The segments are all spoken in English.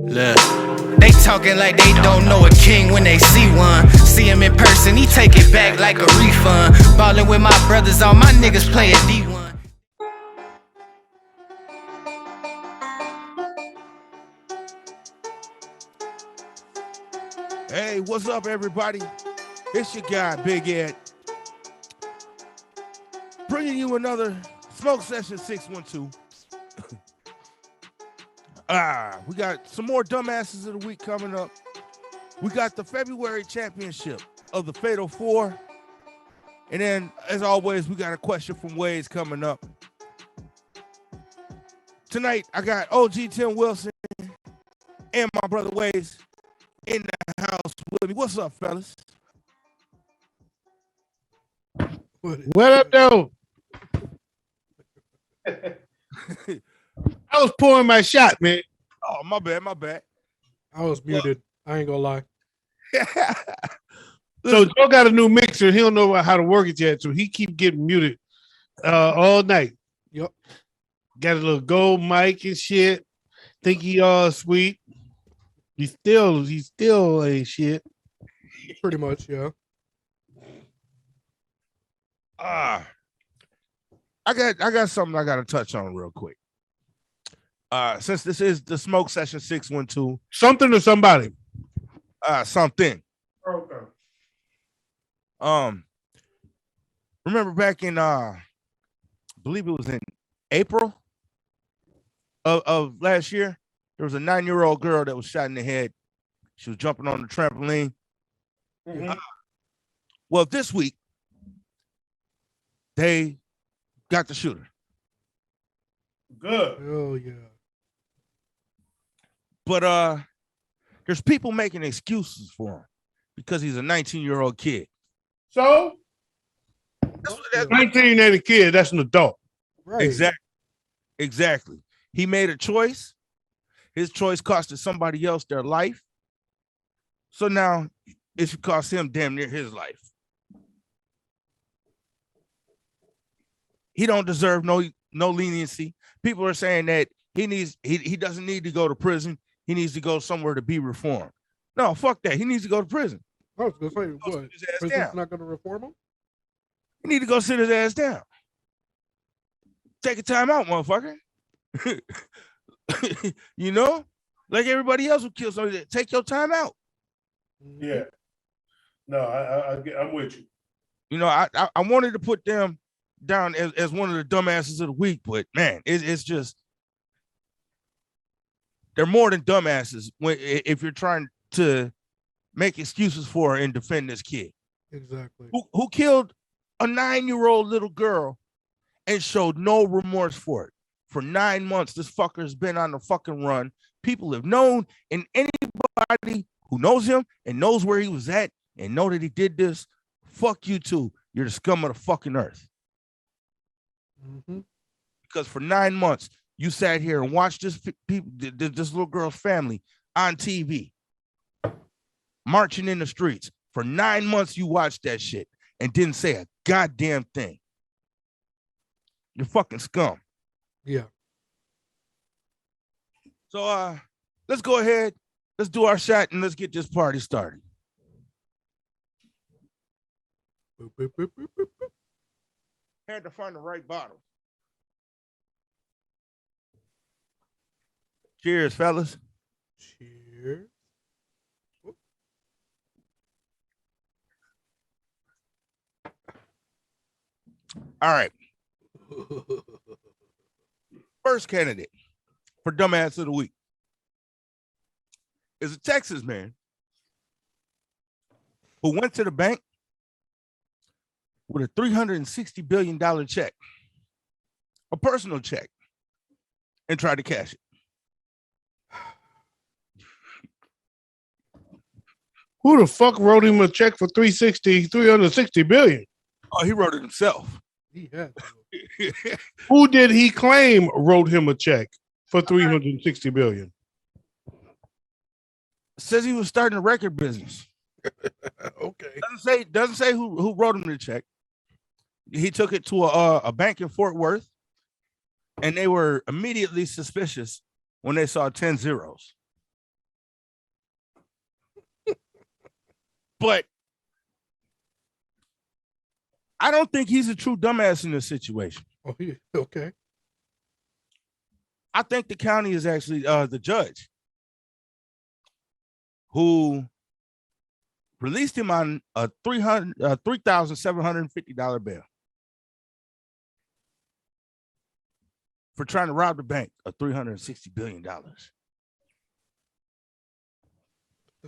Look, they talking like they don't know a king when they see one. See him in person, he take it back like a refund. Ballin' with my brothers, all my niggas playing D1. Hey, what's up, everybody? It's your guy, Big Ed, bringing you another Smoke Session 612. We got some more dumbasses of the week coming up. We got the February championship of the Fatal Four. And then, as always, we got a question from Wayz coming up. Tonight, I got OG Tim Wilson and my brother Wayz in the house with me. What's up, fellas? What up, though? I was pouring my shot, man. Oh, my bad. I was muted. I ain't gonna lie. So Joe got a new mixer. He don't know how to work it yet, so he keep getting muted all night. Yep. Got a little gold mic and shit. Think he all sweet. He still ain't shit. Pretty much, yeah. I got something I gotta touch on real quick. Since this is the Smoke Session 612. Something or somebody. Something. Okay. Remember back in I believe it was in April of last year, there was a 9-year-old girl that was shot in the head. She was jumping on the trampoline. Mm-hmm. Well, this week they got the shooter. Good. Oh yeah. But there's people making excuses for him because he's a 19-year-old kid. So? That's 19 ain't a kid, that's an adult. Right. Exactly. He made a choice. His choice costed somebody else their life. So now it should cost him damn near his life. He don't deserve no leniency. People are saying that he doesn't need to go to prison. He needs to go somewhere to be reformed. No, fuck that. He needs to go to prison. I was gonna say, what? Sit his ass Prison's down. not gonna reform him? He need to go sit his ass down. Take a time out, motherfucker. You know, like everybody else who kills somebody, take your time out. Yeah. No, I'm with you. You know, I wanted to put them down as one of the dumbasses of the week, but man, it's just they're more than dumbasses if you're trying to make excuses for and defend this kid. Exactly. Who killed a 9-year-old little girl and showed no remorse for it. For 9 months, this fucker's been on the fucking run. People have known, and anybody who knows him and knows where he was at and know that he did this, fuck you too. You're the scum of the fucking earth. Mm-hmm. Because for 9 months, you sat here and watched this little girl's family on TV, marching in the streets. For 9 months, you watched that shit and didn't say a goddamn thing. You're fucking scum. Yeah. So let's go ahead. Let's do our shot and let's get this party started. Boop, boop, boop, boop, boop, boop. Had to find the right bottle. Cheers, fellas. Cheers. All right. First candidate for dumbass of the week is a Texas man who went to the bank with a $360 billion check, a personal check, and tried to cash it. Who the fuck wrote him a check for 360 billion? Oh, he wrote it himself. He had to. Who did he claim wrote him a check for 360 billion? Says he was starting a record business. Okay. Doesn't say who wrote him the check. He took it to a bank in Fort Worth, and they were immediately suspicious when they saw 10 zeros. But I don't think he's a true dumbass in this situation. Oh, yeah. Okay. I think the county is actually the judge who released him on a $3,750 bail for trying to rob the bank of $360 billion.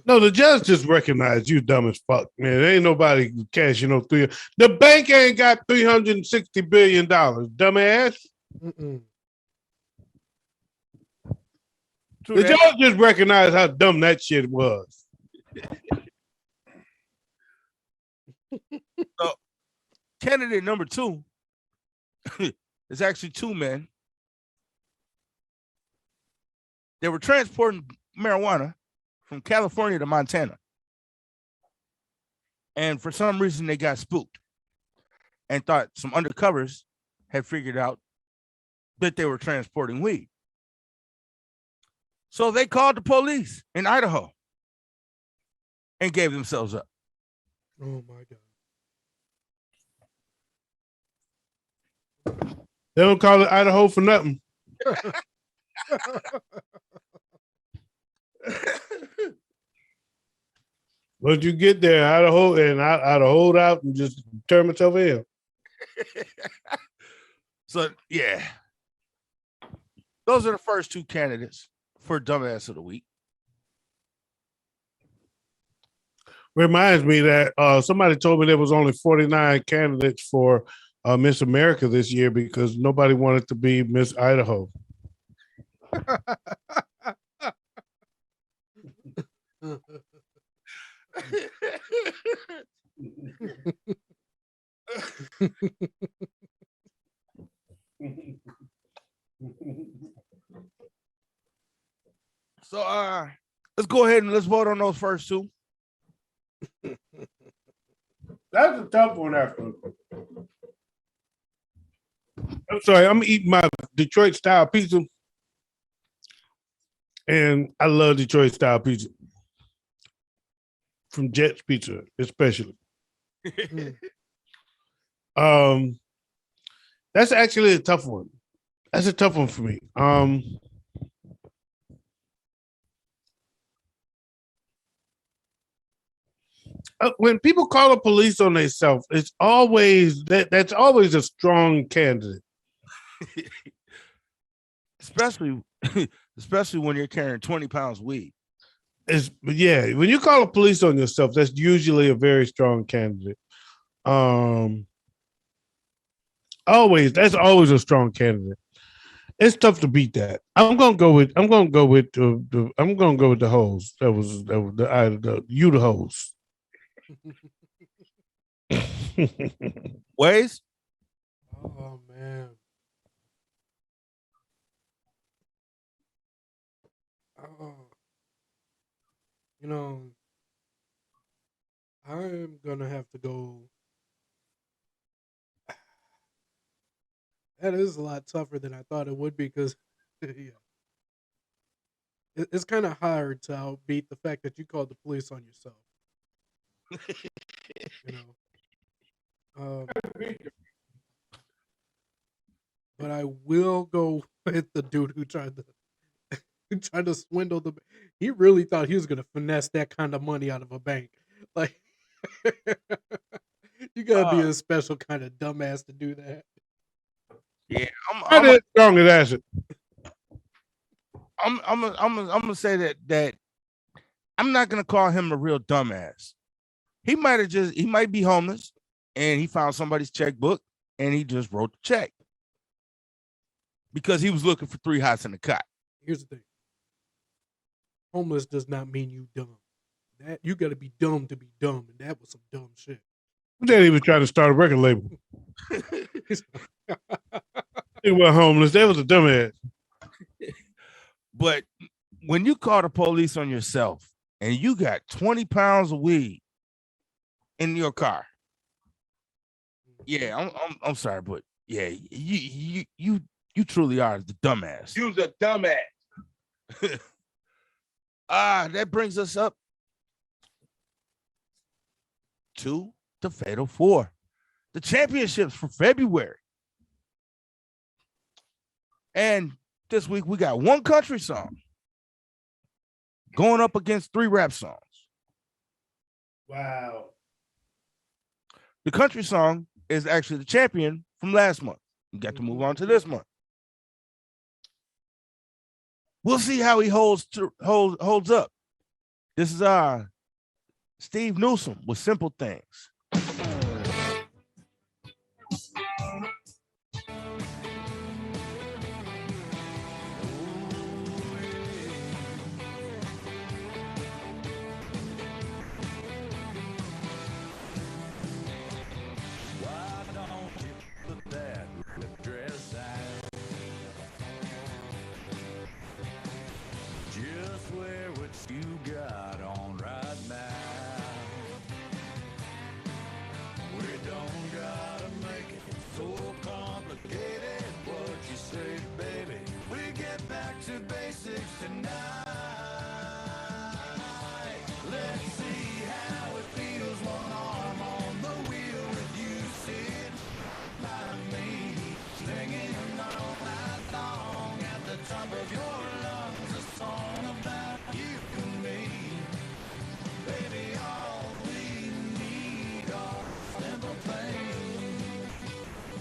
No, the judge just recognized you dumb as fuck, man. There ain't nobody cashing no three. The bank ain't got $360 billion, dumbass. Mm-mm. The judge just recognized how dumb that shit was. So, candidate number 2 is actually 2 men. They were transporting marijuana from California to Montana. And for some reason, they got spooked and thought some undercovers had figured out that they were transporting weed. So they called the police in Idaho and gave themselves up. Oh my God. They don't call it Idaho for nothing. Once you get there, Idaho, and I'd hold out and just turn myself in. So, yeah. Those are the first 2 candidates for Dumbass of the Week. Reminds me that somebody told me there was only 49 candidates for Miss America this year because nobody wanted to be Miss Idaho. So let's go ahead and let's vote on those first 2. That's a tough one, actually. I'm sorry, I'm eating my Detroit style pizza. And I love Detroit style pizza. From Jet's Pizza, especially. That's actually a tough one. That's a tough one for me. When people call the police on themselves, it's always that's always a strong candidate. especially when you're carrying 20 pounds of weed. Yeah, when you call the police on yourself, that's usually a very strong candidate. That's always a strong candidate. It's tough to beat that. I'm gonna go with the host. That was the host. Wayz? Oh man. Oh. You know, I'm gonna have to go. That is a lot tougher than I thought it would be because, yeah, it's kind of hard to outbeat the fact that you called the police on yourself. You know, but I will go with the dude who tried to swindle the. He really thought he was gonna finesse that kind of money out of a bank. Like, you gotta be a special kind of dumbass to do that. Yeah, I'm strong as acid. I'm gonna say that I'm not gonna call him a real dumbass. He might be homeless and he found somebody's checkbook and he just wrote the check because he was looking for 3 hots in the cot. Here's the thing: homeless does not mean you dumb. That you got to be dumb to be dumb, and that was some dumb shit. Then he was trying to start a record label. He was homeless. That was a dumbass. But when you call the police on yourself and you got 20 pounds of weed in your car, yeah, I'm sorry, but yeah, you truly are the dumbass. You's a dumbass. That brings us up to the Fatal Four, the championships for February. And this week we got one country song going up against 3 rap songs. Wow. The country song is actually the champion from last month. We got to move on to this month. We'll see how he holds up. This is Steve Newsome with Simple Things.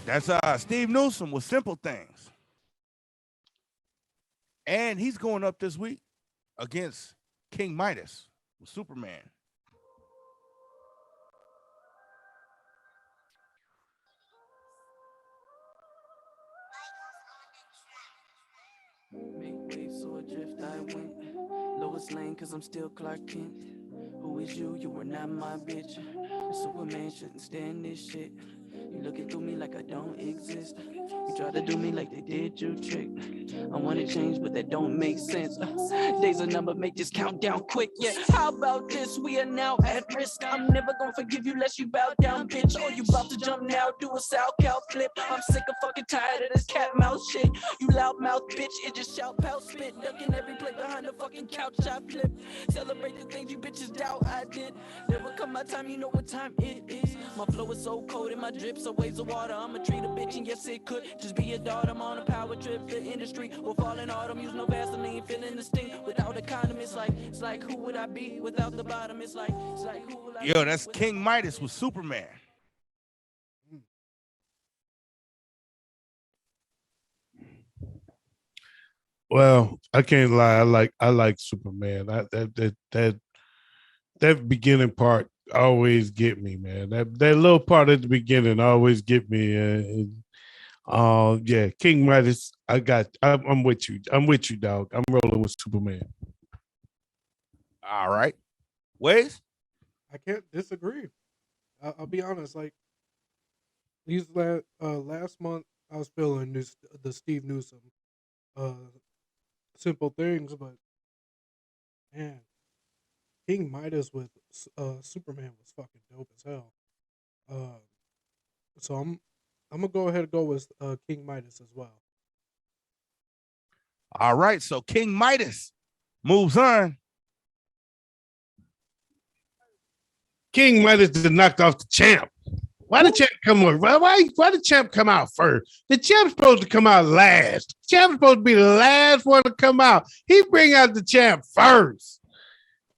That's Steve Newsome with Simple Things. And he's going up this week against King Midas with Superman. Make waves so adrift I went. Lowest lane cause I'm still Clark Kent. Who is you? You were not my bitch. Superman shouldn't stand this shit. You looking through me like I don't exist. You try to do me like they did you, trick. I wanna change, but that don't make sense. Days a number, make this countdown quick. Yeah, how about this? We are now at risk. I'm never gonna forgive you unless you bow down, bitch. Oh, you about to jump now? Do a South Cal flip. I'm sick of fucking tired of this cat mouse shit. You loud mouth bitch, it just shout pout spit. Ducking every plate behind the fucking couch I flip. Celebrate the things you bitches doubt I did. Never come my time, you know what time it is. My flow is so cold and my drips are waves of water. I'ma treat a bitch and yes it could just be a daughter. I'm on a power trip, the industry will fall in autumn. Use no Vaseline, feeling the sting without a condom. It's like who would I be without the bottom? It's like who will I Yo, that's King Midas with Superman. Well, I can't lie. I like Superman. That beginning part always get me, man. That little part at the beginning always get me. Yeah, King Midas. I'm with you. I'm with you, dog. I'm rolling with Superman. All right, Wayz. I can't disagree. I'll be honest. Like these last month, I was feeling the Steve Newsome, Simple Things, but man, King Midas with Superman was fucking dope as hell. So I'm gonna go ahead and go with King Midas as well. All right, so King Midas moves on. King Midas just knocked off the champ. Why the champ come on? Why the champ come out first? The champ's supposed to come out last. The champ's supposed to be the last one to come out. He bring out the champ first.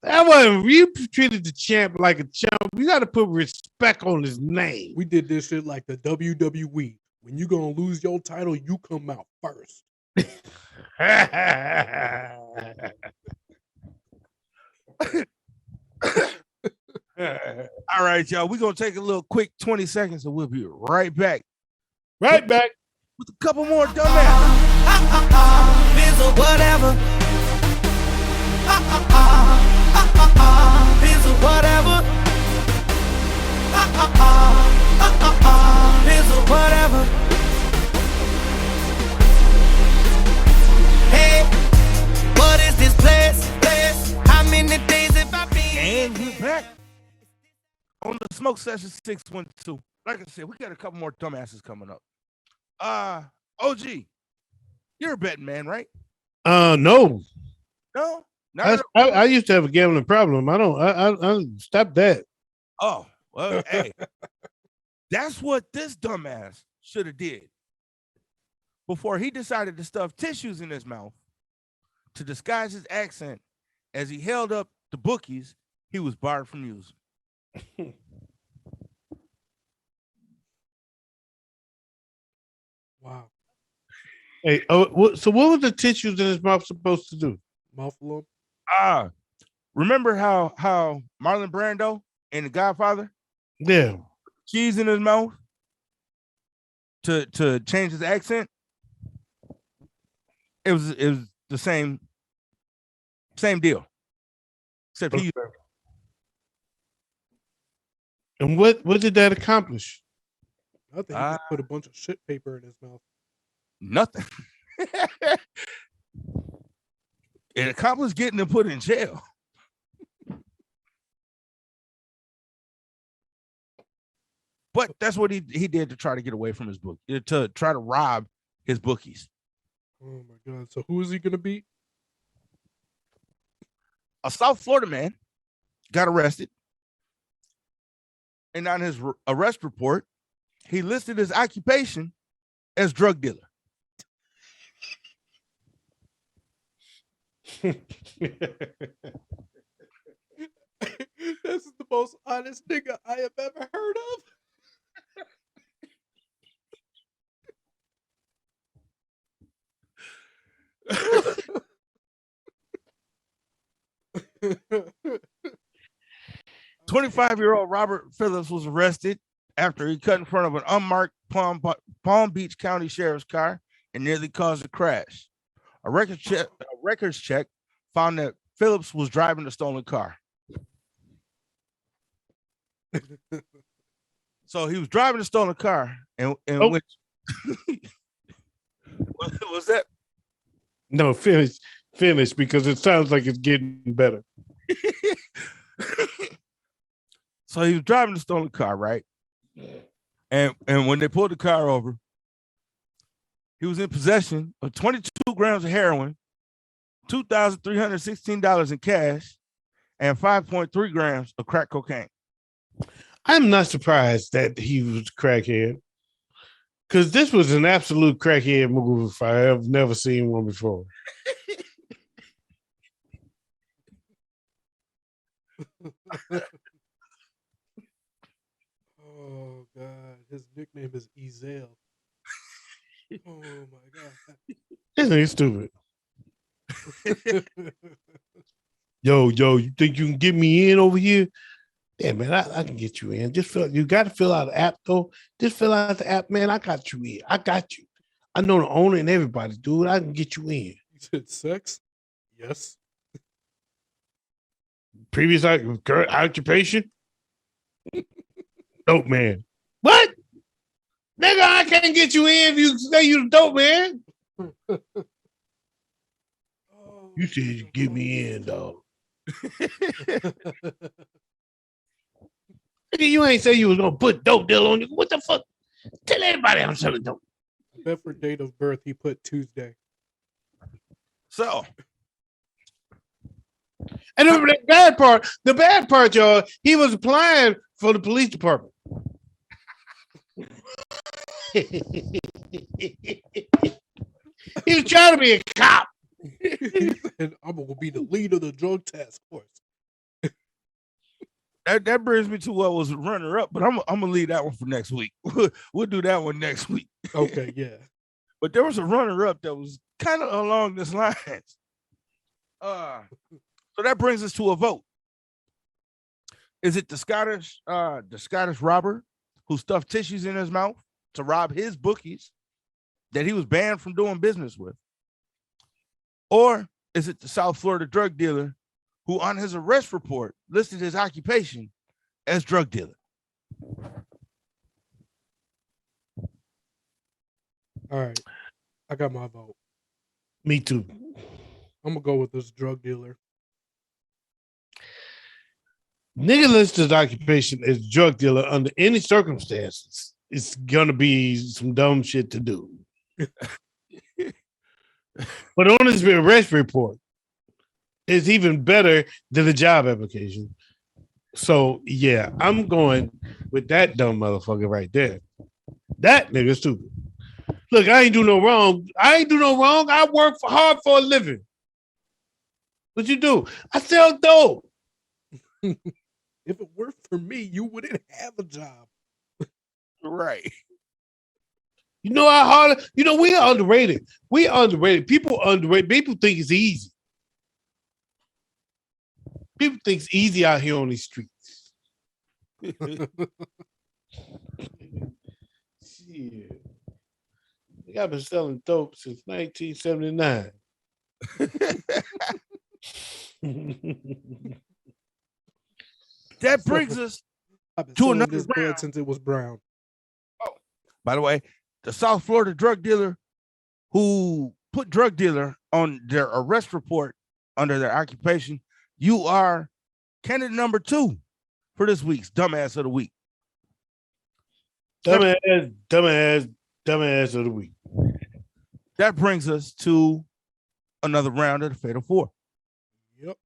That wasn't, you treated the champ like a champ. You got to put respect on his name. We did this shit like the WWE. When you gonna lose your title, you come out first. All right, y'all. We're gonna take a little quick 20 seconds and we'll be right back. Right back with a couple more dumbass. Biz or whatever. Biz or whatever. Biz or whatever. Hey, what is this place? How many days have I been? And we're back on the Smoke Session 612. Like I said, we got a couple more dumbasses coming up. OG, you're a betting man, right? No. No? I used to have a gambling problem. I stop that. Oh, Well, hey, that's what this dumbass should have did before he decided to stuff tissues in his mouth to disguise his accent. As he held up the bookies, he was barred from using. Wow. Hey, so what were the tissues in his mouth supposed to do? Muffle him. Remember how Marlon Brando in The Godfather? Yeah. Cheese in his mouth to change his accent. It was the same deal. Except he. And what did that accomplish? I think he just put a bunch of shit paper in his mouth. Nothing. It accomplished getting him put in jail. But that's what he did to try to get away from his book, to try to rob his bookies. Oh my God. So who is he going to beat? A South Florida man got arrested. And on his arrest report, he listed his occupation as drug dealer. This is the most honest nigga I have ever heard of. "25-year-old Robert Phillips was arrested after he cut in front of an unmarked Palm Beach County Sheriff's car and nearly caused a crash. A records check found that Phillips was driving a stolen car." So he was driving a stolen car, and which what was that? No, finish because it sounds like it's getting better. So he was driving a stolen car, right? And when they pulled the car over, he was in possession of 22 grams of heroin, $2,316 in cash, and 5.3 grams of crack cocaine. I'm not surprised that he was a crackhead, because this was an absolute crackhead movie if I have never seen one before. Oh God, his nickname is Ezel. Oh my God. This nigga stupid. Yo, you think you can get me in over here? Yeah, man, I can get you in. You got to fill out the app, though. Just fill out the app, man. I got you in. I got you. I know the owner and everybody, dude. I can get you in. You said sex? Yes. Previous current occupation? Dope man. What? Nigga, I can't get you in if you say you the dope man. You said you get me in, dog. You ain't say you was gonna put dope deal on you. What the fuck? Tell everybody I'm selling dope. I bet for date of birth he put Tuesday. So, and the bad part, y'all, he was applying for the police department. He was trying to be a cop. And I'm gonna be the lead of the drug task force. that brings me to what was runner up, but I'm gonna leave that one for next week. We'll do that one next week. Okay, yeah. But there was a runner up that was kind of along this lines. So that brings us to a vote. Is it the Scottish robber who stuffed tissues in his mouth to rob his bookies that he was banned from doing business with? Or is it the South Florida drug dealer who on his arrest report listed his occupation as drug dealer? All right. I got my vote. Me too. I'm gonna go with this drug dealer. Nigga lists his occupation as drug dealer under any circumstances. It's gonna be some dumb shit to do. But on his arrest report, it's even better than the job application. So yeah, I'm going with that dumb motherfucker right there. That nigga stupid. Look, I ain't do no wrong. I work hard for a living. What you do? I sell dope. If it were for me, you wouldn't have a job. Right. You know how hard. You know we are underrated. We are underrated. People underrated. People think it's easy. People think it's easy out here on these streets. Shit. I've been selling dope since 1979. That brings us I've been to selling another this bud round. since it was brown. By the way, the South Florida drug dealer who put drug dealer on their arrest report under their occupation, you are candidate number 2 for this week's Dumbass of the Week. Dumbass of the week. That brings us to another round of the Fatal Four. Yep.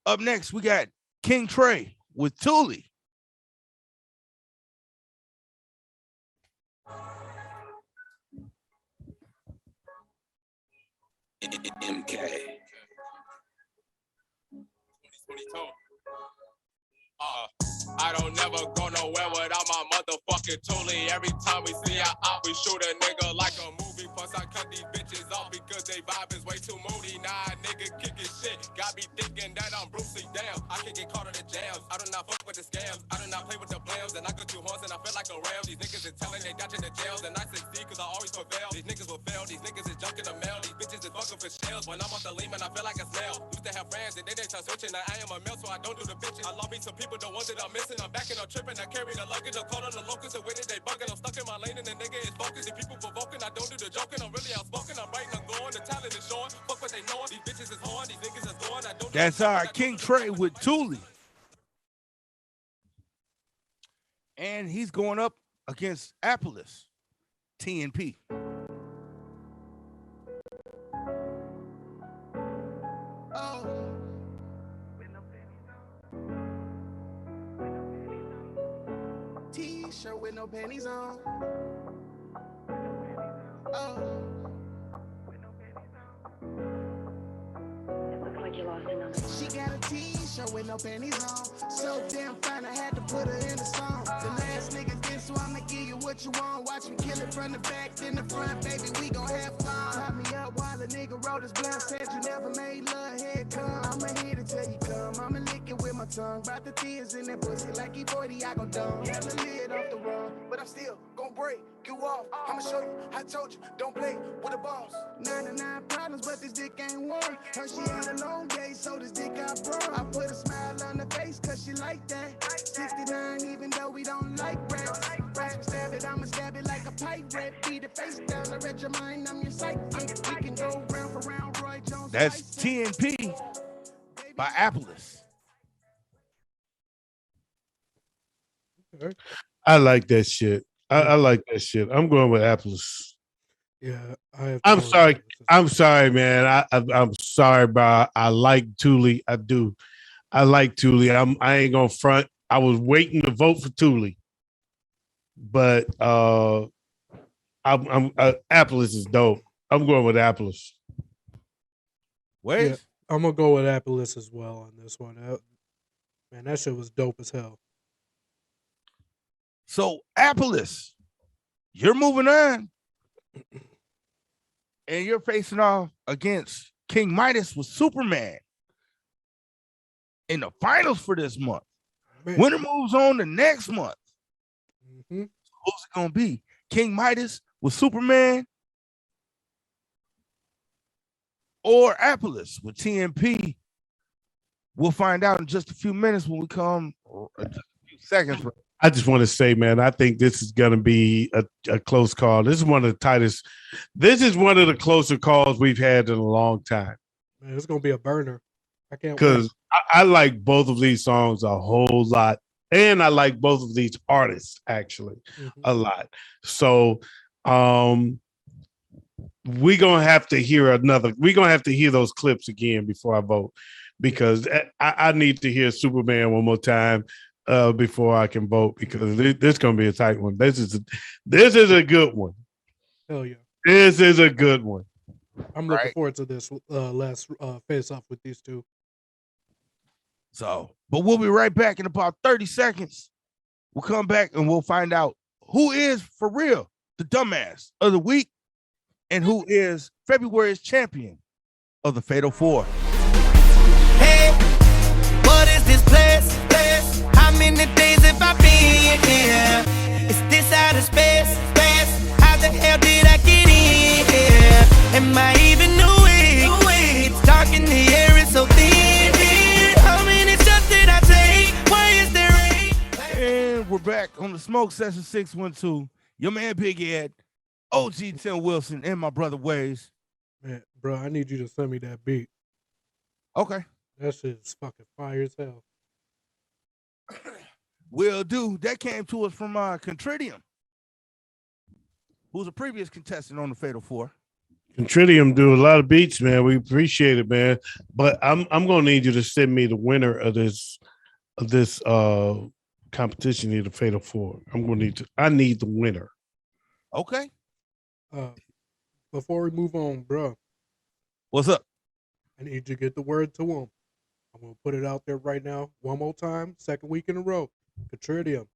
Up next, we got King Trey with Toolie. MK. 2022. I don't never go nowhere without my motherfucking Toolie. Every time we see her out, we shoot a nigga like a movie. Plus I cut these bitches off because they vibe is way too moody. Nah, nigga kicking shit. Got me thinking that I'm Bruce Lee. Damn, I can get caught in the jams. I do not fuck with the scams. I do not play with the blams. And I got 2 horns and I feel like a ram. These niggas is telling they got you in the jails. And I succeed cause I always prevail. These niggas will fail. These niggas is junk in the mail. These bitches is fucking for shells. When I'm off the lean, man, I feel like a snail. Used to have friends and then they start switching. Now I am a male, so I don't do the bitching. I love me some people, the ones that I'm missing. I'm back and I'm tripping. I carry the luggage. I'm caught on the locust. And when they bugging, I'm stuck in my lane and the nigga is focused. If people provoking, I don't do the joking. I'm really outspoken. I'm writing, I'm going. The talent is showing. Fuck what they knowing. These bitches is hard. These niggas is going. I don't. That's our King Trey with Toolie. And he's going up against Appolis, TNP. T-shirt with no panties on. Oh. She got a T-shirt with no panties on. So damn fine, I had to put her in the song. The last nigga did, so I'ma give you what you want. Watch me kill it from the back, then the front, baby, we gon' have fun. Pop me up while the nigga wrote his blunt. Said you never made love, here come. I'ma hit it till you come. I'ma lick it with my tongue. Brought the tears in that pussy like he 40, I go dumb. Had the lid off the run, but I'm still gon' break you off. I'ma show you, I told you, don't play with the boss. 99 problems, but this dick ain't one. Her she had a long day, so this dick got broke. I put a smile on her face, cause she like that. 69, even though we don't like raps. Raps stab it, I'ma stab it like a pirate. Beat the face down, I read your mind, I'm your psychic. We can go round for round, Roy Jones. That's TNP by Appolis. Okay. I like that shit. I like that shit. I'm going with Appolis. Yeah, I'm sorry. I'm sorry, man. I'm sorry, bro. I like Toolie. I do. I like Toolie. I ain't gonna front. I was waiting to vote for Toolie, but I'm Appolis is dope. I'm going with Appolis. Wait, Yeah, I'm gonna go with Appolis as well on this one. Man, that shit was dope as hell. so Appolis, you're moving on, and you're facing off against King Midas with Superman in the finals for this month. Man. Winner moves on the next month. Mm-hmm. Who's it gonna be? King Midas with Superman or Appolis with TNP? We'll find out in just a few minutes when we come. Just a few seconds. I just want to say, man, I think this is going to be a close call. This is one of the tightest. This is one of the closer calls we've had in a long time. Man, it's gonna be a burner. I can't wait. Because I like both of these songs a whole lot. And I like both of these artists, actually, a lot. So we're going to have to hear those clips again before I vote. because I need to hear Superman one more time before I can vote, because this is going to be a tight one. This is a good one. Hell yeah. This is a good one. I'm looking forward to this last face off with these two. So, but we'll be right back in about 30 seconds. We'll come back and we'll find out who is for real the dumbass of the week and who is February's champion of the Fatal Four. Hey, what is this place? How many days have I been here? Is this outer space? How the hell did I get in here? Am I even awake? It's dark in the air, it's so thin. How many shots did I take? Why is there rain? And we're back on the Smoke Session 612. Your man Big Ed, OG Tim Wilson, and my brother Wayz. Man, bro, I need you to send me that beat. Okay. That shit's fucking fire as hell. Will do. That came to us from Contridium, who's a previous contestant on the Fatal Four. Contridium do a lot of beats, man. We appreciate it, man. But I'm gonna need you to send me the winner of this competition here, the Fatal Four. I need the winner. Okay. Before we move on, bro. What's up? I need you to get the word to him. I'm gonna put it out there right now, one more time, second week in a row. Contridium.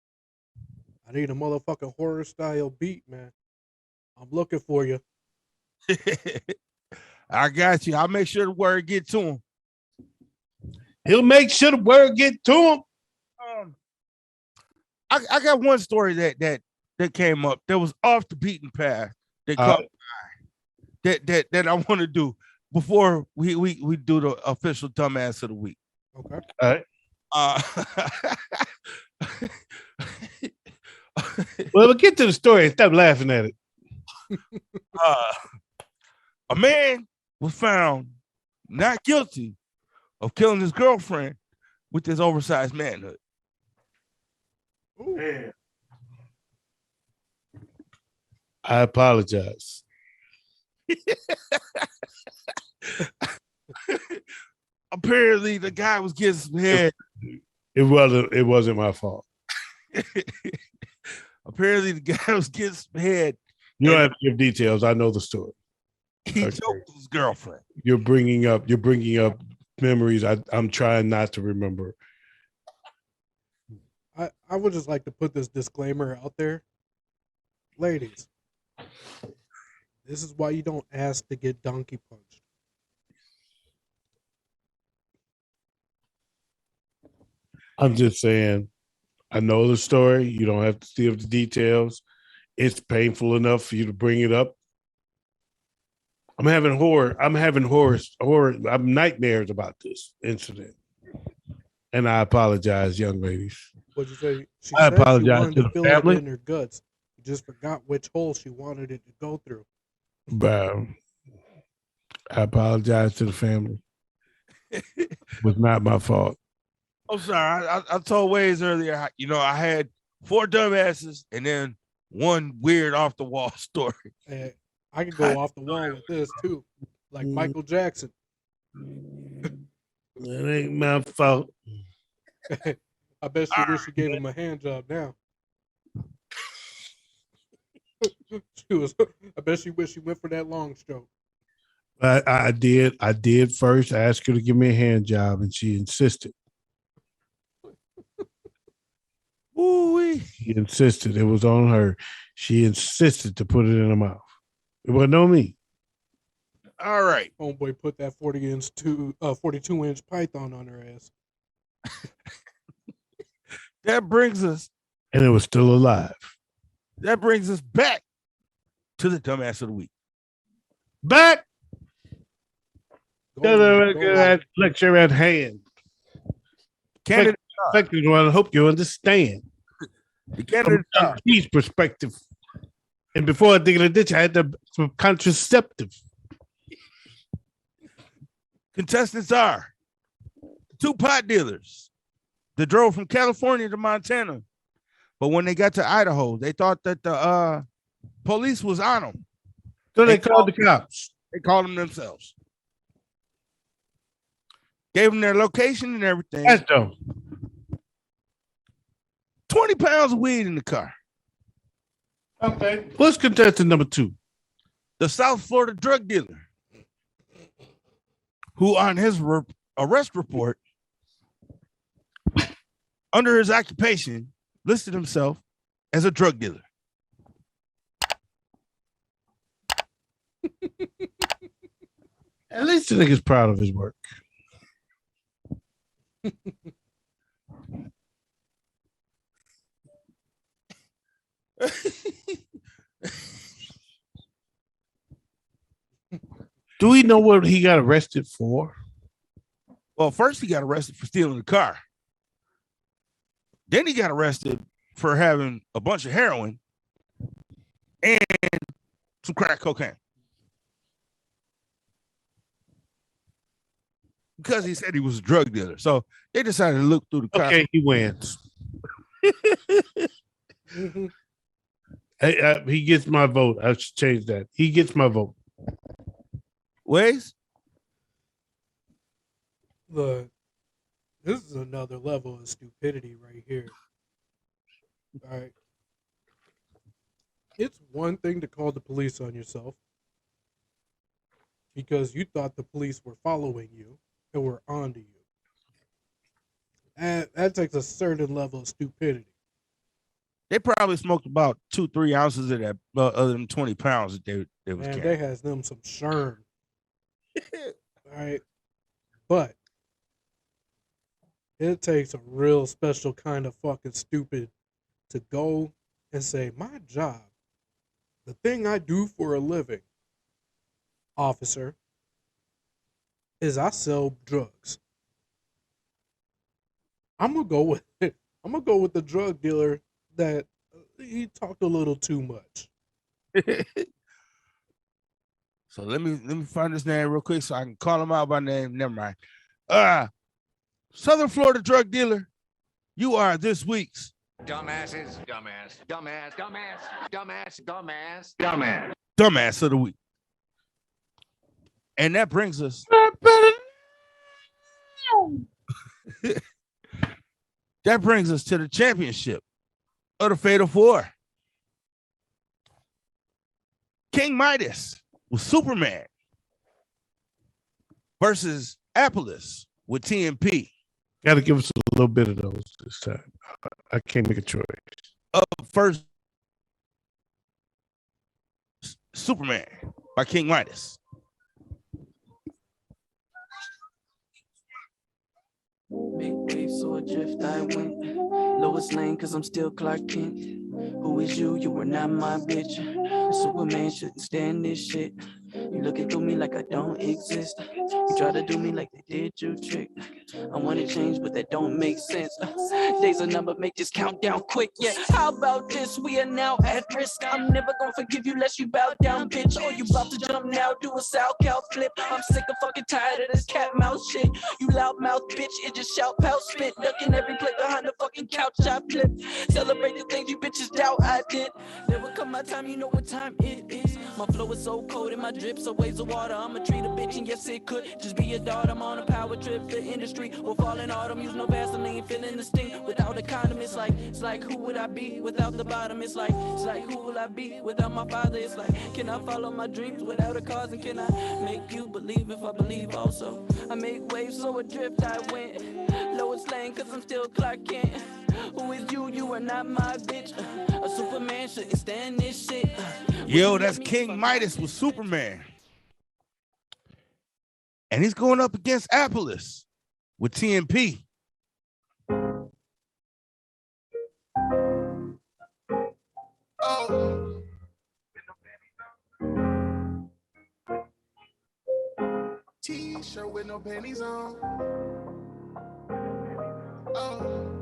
I need a motherfucking horror style beat, man. I'm looking for you. I got you. I'll make sure the word get to him. He'll make sure the word get to him. I got one story that came up that was off the beaten path that caught my eye, that I want to do before we do the official dumbass of the week. Okay. All right. Well, get to the story and stop laughing at it. A man was found not guilty of killing his girlfriend with his oversized manhood. Man. I apologize. Apparently, the guy was getting some head. It wasn't my fault. Apparently, the guy was getting some head. You don't have to give details. I know the story. He choked his girlfriend. You're bringing up memories I'm trying not to remember. I would just like to put this disclaimer out there. Ladies, this is why you don't ask to get donkey punched. I'm just saying, I know the story. You don't have to give the details. It's painful enough for you to bring it up. I'm having nightmares about this incident. And I apologize, young ladies. What'd you say? I apologize to the feel family. it in her guts. You just forgot which hole she wanted it to go through. But I apologize to the family. It was not my fault. I'm sorry. I told Wayz earlier, I had 4 dumbasses and then one weird off the wall story. Hey, I could go off the wall with this too, like Michael Jackson. It ain't my fault. I bet she wish she gave him a hand job now. I bet she wish she went for that long stroke. I did first ask her to give me a hand job, and she insisted. Ooh-wee. She insisted. It was on her. She insisted to put it in her mouth. It wasn't on me. All right. Homeboy put that 42-inch python on her ass. That brings us. And it was still alive. That brings us back to the dumbass of the week. Back to the lecture at hand. Canada. I hope you understand. The Canada from Keith's perspective. And before I dig in the ditch, I had some contraceptive. Contestants are 2 pot dealers that drove from California to Montana. But when they got to Idaho, they thought that the police was on them. So they called the cops. They called them themselves. Gave them their location and everything. That's dope. 20 pounds of weed in the car. Okay. What's contestant number 2? The South Florida drug dealer, who on his arrest report, under his occupation, listed himself as a drug dealer. At least the nigga's proud of his work. Do we know what he got arrested for? Well, first he got arrested for stealing the car. Then he got arrested for having a bunch of heroin and some crack cocaine. Because he said he was a drug dealer. So they decided to look through the car. Okay, he wins. Hey, he gets my vote. I should change that. He gets my vote. Wayz? Look, this is another level of stupidity right here. All right. It's one thing to call the police on yourself because you thought the police were following you and were onto you. And that takes a certain level of stupidity. They probably smoked about 2-3 ounces of that other than 20 pounds that they was Man, carrying. they has them some churn. All right. But it takes a real special kind of fucking stupid to go and say, my job, the thing I do for a living, officer, is I sell drugs. I'm gonna go with it. I'm gonna go with the drug dealer that he talked a little too much. So let me find this name real quick so I can call him out by name. Never mind. Southern Florida drug dealer, you are this week's dumbasses, dumbass dumbass of the week. And that brings us that brings us to the championship of the Fatal Four. King Midas with Superman versus Appolis with TMP. Got to give us a little bit of those this time. I can't make a choice. Up first, Superman by King Midas. Big waves so adrift I went. Lowest lane cause I'm still Clark Kent. Who is you? You were not my bitch. Superman shouldn't stand this shit. You looking through me like I don't exist. You try to do me like they did you trick. I want to change, but that don't make sense. Days are number, make this count down quick. Yeah, how about this? We are now at risk. I'm never gonna forgive you unless you bow down, bitch. Oh, you about to jump now? Do a South Cal flip. I'm sick of fucking tired of this cat mouse shit. You loud mouth bitch, it just shout, pout, spit. Ducking every play behind the fucking couch I flip. Celebrate the things you bitches doubt I did. There will come my time, you know what time it is. My flow is so cold and my drip so waves of water. I'ma treat a bitch and yes it could just be a dart. I'm on a power trip. The industry will fall in autumn. Use no Vaseline, feeling the sting without a condom. It's like who would I be without the bottom? It's like who will I be without my father? It's like can I follow my dreams without a cause? And can I make you believe if I believe also? I make waves so adrift I went. Lowest lane cause I'm still Clark Kent. Who is you? You are not my bitch. A Superman shouldn't stand this shit. Yo, that's King Midas with Superman. And he's going up against Appolis with TMP. Oh. T-shirt with no panties on. Oh.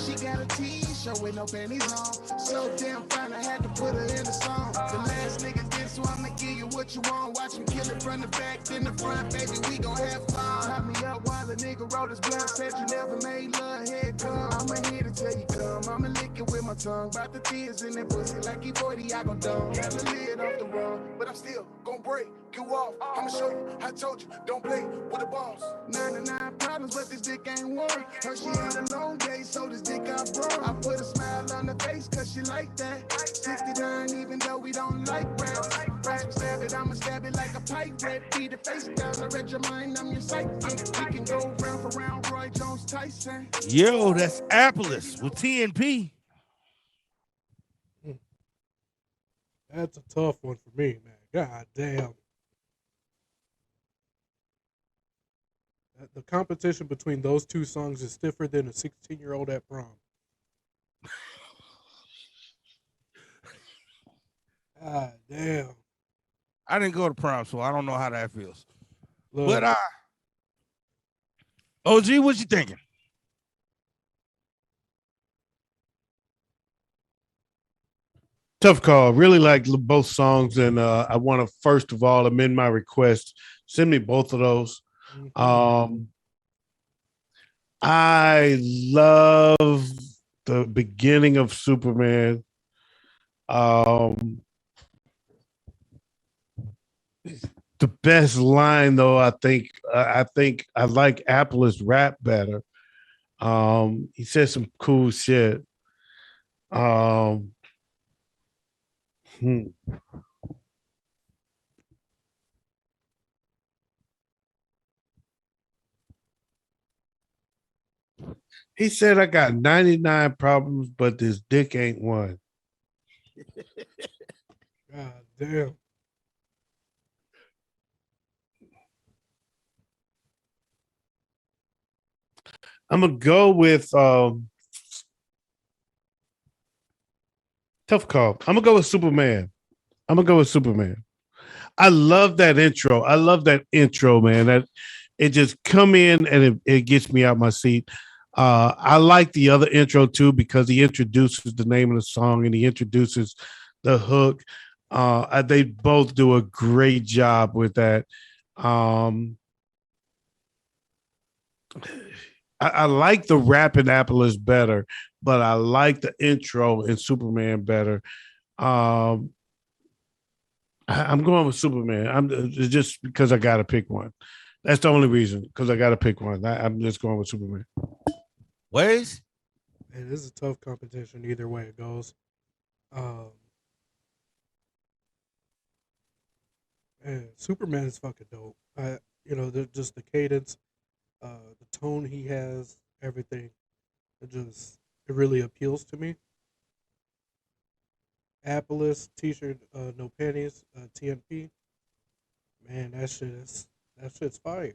She got a T-shirt with no panties on. So damn fine, I had to put her in the song. The last nigga did, so I'ma give you what you want, watch me kill it from the back, then the front, baby, we gon' have fun. Hop me up while the nigga roll his blunt, said you never made love, here come. I'ma here to tell you come, I'ma lick it with my tongue, bout the tears in that pussy, like he 40, I gon' dumb. Got the lid off the run, but I'm still gon' break you off. I'ma show you, I told you, don't play with the boss. 99 problems, but this dick ain't one. Her she had a long day, so this dick got broke. I put a smile on her face, cause she like that. 69, even though we don't like raps. Raps stab it, I'ma stab it like a pirate. Beat the face down, I read your mind, I'm your psychic. We can go round for round, Roy Jones Tyson. Yo, that's Appolis with TNP. That's a tough one for me, man. God damn. The competition between those two songs is stiffer than a 16-year-old at prom. God damn. I didn't go to prom, so I don't know how that feels. Look, But OG, what you thinking? Tough call. Really like both songs, and I want to first of all amend my request. Send me both of those. I love the beginning of Superman. The best line, though, I think I like Appolis rap better. He said some cool shit. He said, I got 99 problems, but this dick ain't one. God damn. I'm going to go with tough call. I'm going to go with Superman. I love that intro. Man. That it just come in and it gets me out my seat. I like the other intro too because he introduces the name of the song and he introduces the hook. They both do a great job with that. I like the rap in Appolis better, but I like the intro in Superman better. I'm going with Superman. I'm just because I got to pick one. That's the only reason, because I got to pick one. I'm just going with Superman. Wayz? Man, this is a tough competition either way it goes. Man, Superman is fucking dope. Just the cadence, the tone he has, everything. It really appeals to me. Appolis t-shirt, no panties, TNP. Man, that shit's fire.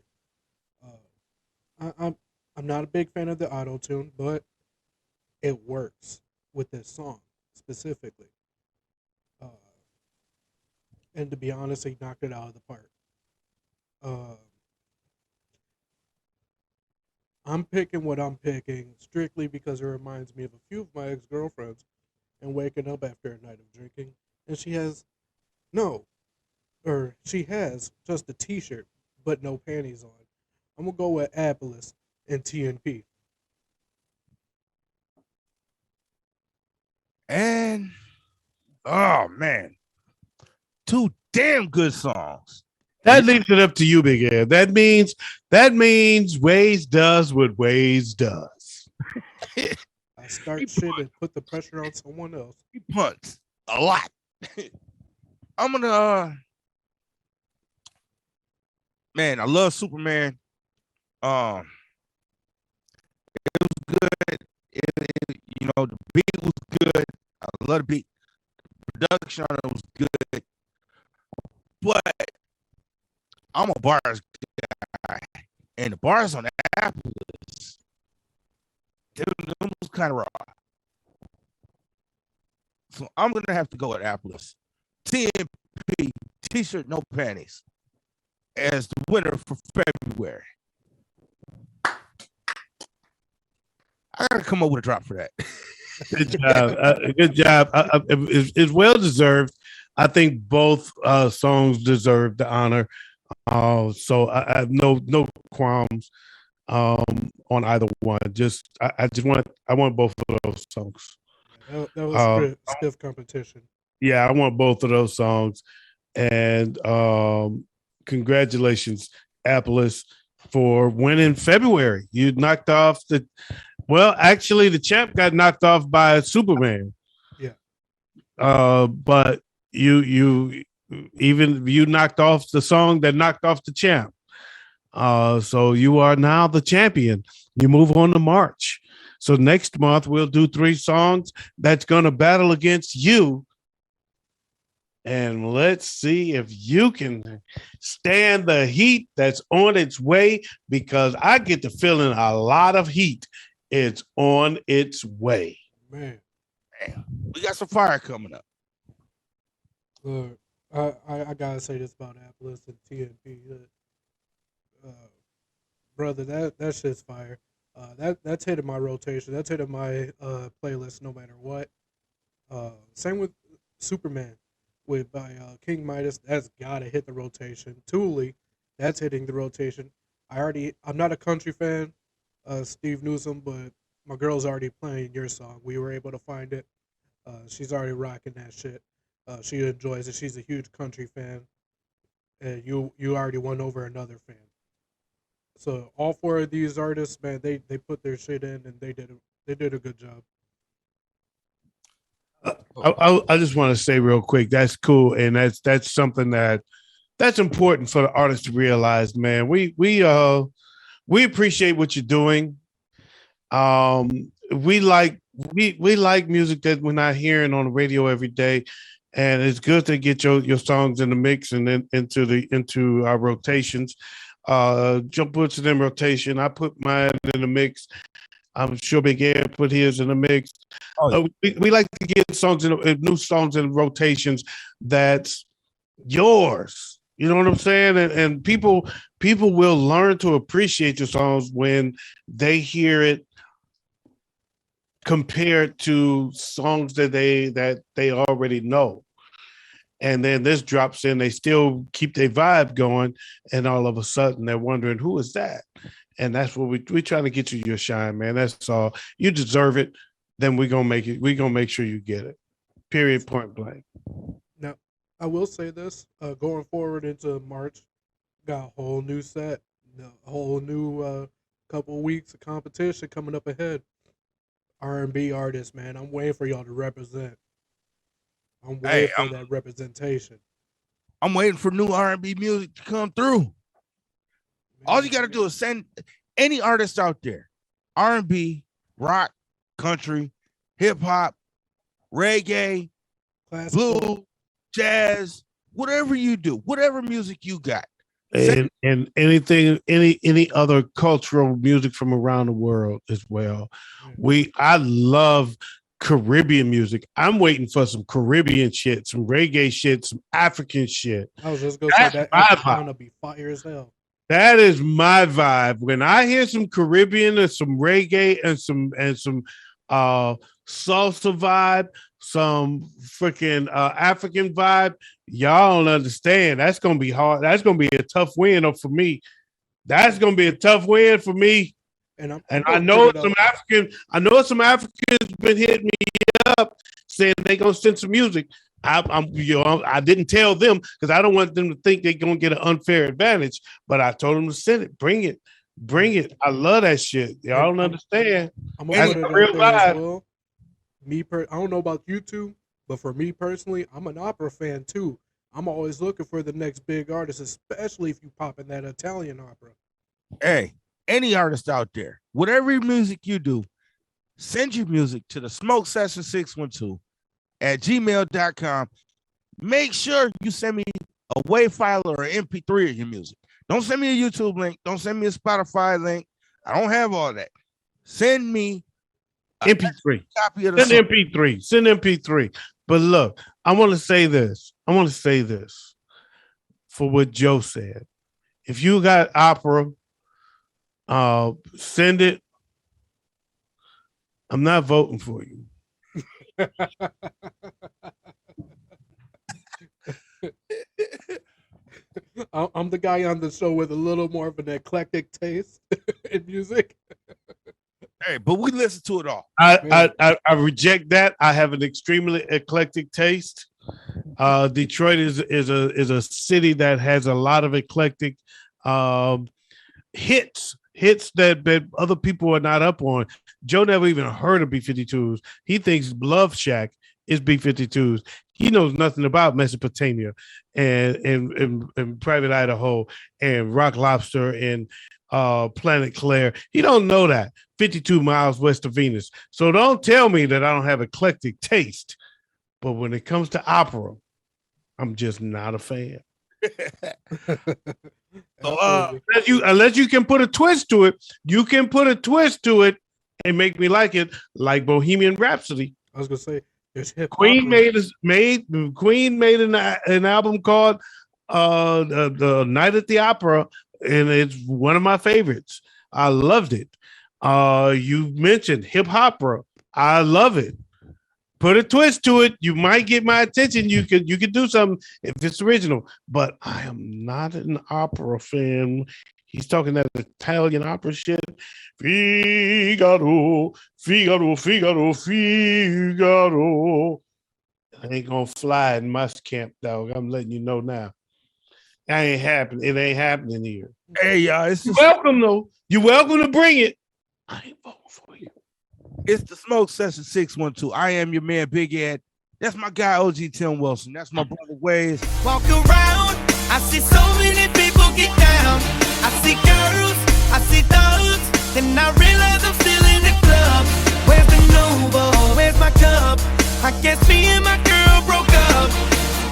I'm not a big fan of the auto tune, but it works with this song specifically. And to be honest, he knocked it out of the park. I'm picking what I'm picking strictly because it reminds me of a few of my ex-girlfriends and waking up after a night of drinking, and she has just a t-shirt but no panties on. I'm gonna go with Appolis and TNP. And oh man, two damn good songs. That leaves it up to you, Big Ed. That means Wayz does what Wayz does. I start shit and put the pressure on someone else. He punts a lot. I'm gonna man, I love Superman. It was good. The beat was good. I love the beat. The production on it was good. But I'm a bars guy, and the bars on Appolis, it was kind of raw. So I'm gonna have to go with Appolis. TNP, t-shirt, no panties, as the winner for February. I gotta come up with a drop for that. Good job. Good job. It's well deserved. I think both songs deserve the honor. So I have no qualms on either one. I want both of those songs. That was stiff competition. Yeah, I want both of those songs. And congratulations, Appolis, for winning February. You knocked off actually the champ got knocked off by Superman. Yeah. But you knocked off the song that knocked off the champ. So you are now the champion. You move on to March. So next month we'll do 3 songs that's gonna battle against you. And let's see if you can stand the heat that's on its way, because I get the feeling a lot of heat is on its way. Man, we got some fire coming up. Look, I gotta say this about Appolis and TNP. Brother, that shit's fire. That's hitting my rotation. That's hitting my playlist no matter what. Same with Superman by King Midas. That's gotta hit the rotation. Toolie, that's hitting the rotation. I'm not a country fan, Steve Newsome, but my girl's already playing your song. We were able to find it. She's already rocking that shit. She enjoys it. She's a huge country fan, and you already won over another fan. So all 4 of these artists, man, they put their shit in, and they did a good job. I just want to say real quick, that's cool, and that's something that's important for the artists to realize, man. We appreciate what you're doing. We like music that we're not hearing on the radio every day, and it's good to get your songs in the mix and then into our rotations. Jump puts it in rotation. I put mine in the mix. I'm sure Big Air put his in the mix. We like to get new songs in rotations that's yours. You know what I'm saying? And people will learn to appreciate your songs when they hear it compared to songs that they already know. And then this drops in, they still keep their vibe going, and all of a sudden they're wondering, who is that? And that's what we trying to get you your shine, man. That's all. You deserve it. Then we're gonna make it. We're gonna make sure you get it. Period. Point blank. Now, I will say this: going forward into March, got a whole new set, a whole new couple of weeks of competition coming up ahead. R&B artists, man. I'm waiting for y'all to represent. I'm waiting for that representation. I'm waiting for new R&B music to come through. All you got to do is send any artist out there, R&B, rock, country, hip hop, reggae, classical, blue, jazz, whatever you do, whatever music you got. And anything, any other cultural music from around the world as well. I love Caribbean music. I'm waiting for some Caribbean shit, some reggae shit, some African shit. I was just gonna say that's gonna be fire as hell. That is my vibe. When I hear some Caribbean and some reggae and some salsa vibe, some freaking African vibe, y'all don't understand. That's gonna be hard. That's gonna be a tough win for me. That's gonna be a tough win for me. And I know some Africans been hitting me up saying they gonna send some music. I didn't tell them because I don't want them to think they're gonna get an unfair advantage. But I told them to send it, bring it. I love that shit. Y'all don't understand. That's a real vibe. Well. I don't know about you two, but for me personally, I'm an opera fan too. I'm always looking for the next big artist, especially if you pop in that Italian opera. Hey, any artist out there, whatever music you do, send your music to the Smoke Session 612 at gmail.com. Make sure you send me a WAV file or an MP3 of your music. Don't send me a YouTube link. Don't send me a Spotify link. I don't have all that. Send me MP3. Copy of the song. MP3. Send MP3. But look, I want to say this for what Joe said. If you got opera, send it. I'm not voting for you. I'm the guy on the show with a little more of an eclectic taste in music. Hey, but we listen to it all. I reject that. I have an extremely eclectic taste. Detroit is a city that has a lot of eclectic hits that other people are not up on. Joe never even heard of B-52s. He thinks Love Shack is B-52s. He knows nothing about Mesopotamia and Private Idaho and Rock Lobster and Planet Claire. He don't know that. 52 miles west of Venus. So don't tell me that I don't have eclectic taste. But when it comes to opera, I'm just not a fan. Unless you can put a twist to it, you can put a twist to it and make me like it, like Bohemian Rhapsody. I was gonna say there's hip hop. Queen made an album called the Night at the Opera, and it's one of my favorites. I loved it. You mentioned hip opera. I love it. Put a twist to it. You might get my attention. You could do something if it's original. But I am not an opera fan. He's talking that Italian opera shit. Figaro, Figaro, Figaro, Figaro. I ain't gonna fly in my camp, dog. I'm letting you know now. That ain't happening. It ain't happening here. Hey, y'all. You're welcome, though. You're welcome to bring it. I ain't voting for you. It's the Smoke Session 612. I am your man, Big Ed. That's my guy, OG Tim Wilson. That's my brother, Wayz. Walk around, I see so many people get down. I see girls, I see thugs, then I realize I'm still in the club. Where's the Novo? Where's my cup? I guess me and my girl broke up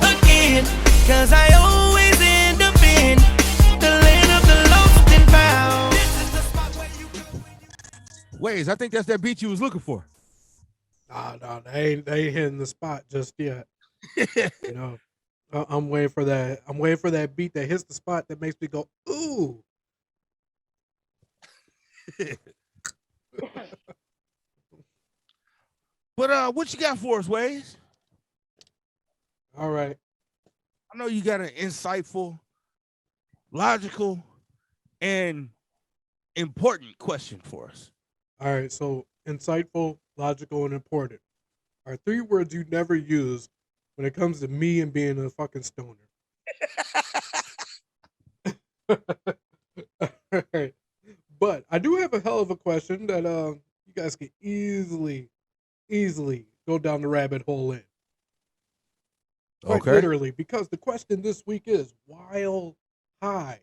again, cause I always end up in the land of the lost and found. This is the spot where you go. Wayz, I think that's that beat you was looking for. Nah, they ain't hitting the spot just yet. You know, I'm waiting for that. I'm waiting for that beat that hits the spot that makes me go, ooh. But what you got for us, Wayz? All right. I know you got an insightful, logical, and important question for us. All right. So insightful, logical, and important are three words you never use when it comes to me and being a fucking stoner. All right. But I do have a hell of a question that you guys can easily go down the rabbit hole in. Quite Okay. literally, because the question this week is while high,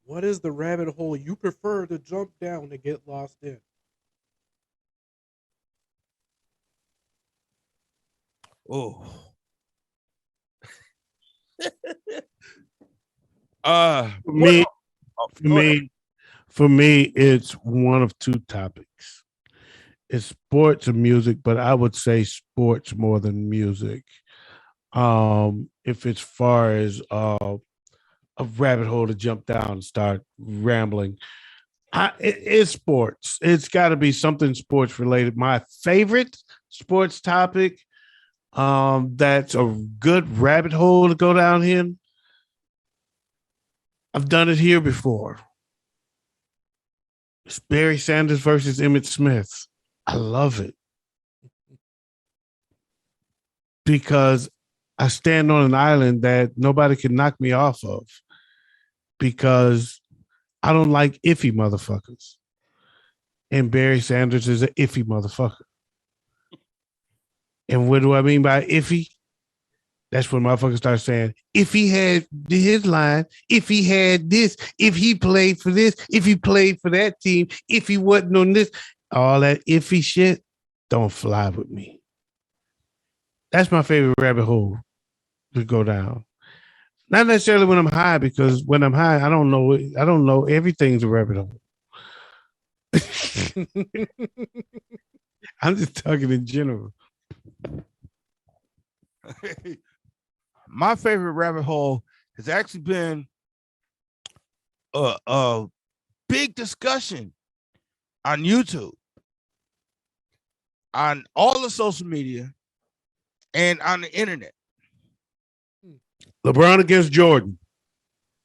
what is the rabbit hole you prefer to jump down to get lost in? Oh. For me, it's one of two topics. It's sports and music, but I would say sports more than music. If it's far as a rabbit hole to jump down and start rambling, it's sports. It's got to be something sports related. My favorite sports topic, that's a good rabbit hole to go down in. I've done it here before. It's Barry Sanders versus Emmitt Smith. I love it because I stand on an island that nobody can knock me off of because I don't like iffy motherfuckers. And Barry Sanders is an iffy motherfucker. And what do I mean by iffy? That's when motherfuckers start saying, if he had his line, if he had this, if he played for this, if he played for that team, if he wasn't on this, all that iffy shit don't fly with me. That's my favorite rabbit hole to go down. Not necessarily when I'm high, because when I'm high, I don't know everything's a rabbit hole. I'm just talking in general. My favorite rabbit hole has actually been a big discussion on YouTube, on all the social media, and on the internet. LeBron against Jordan.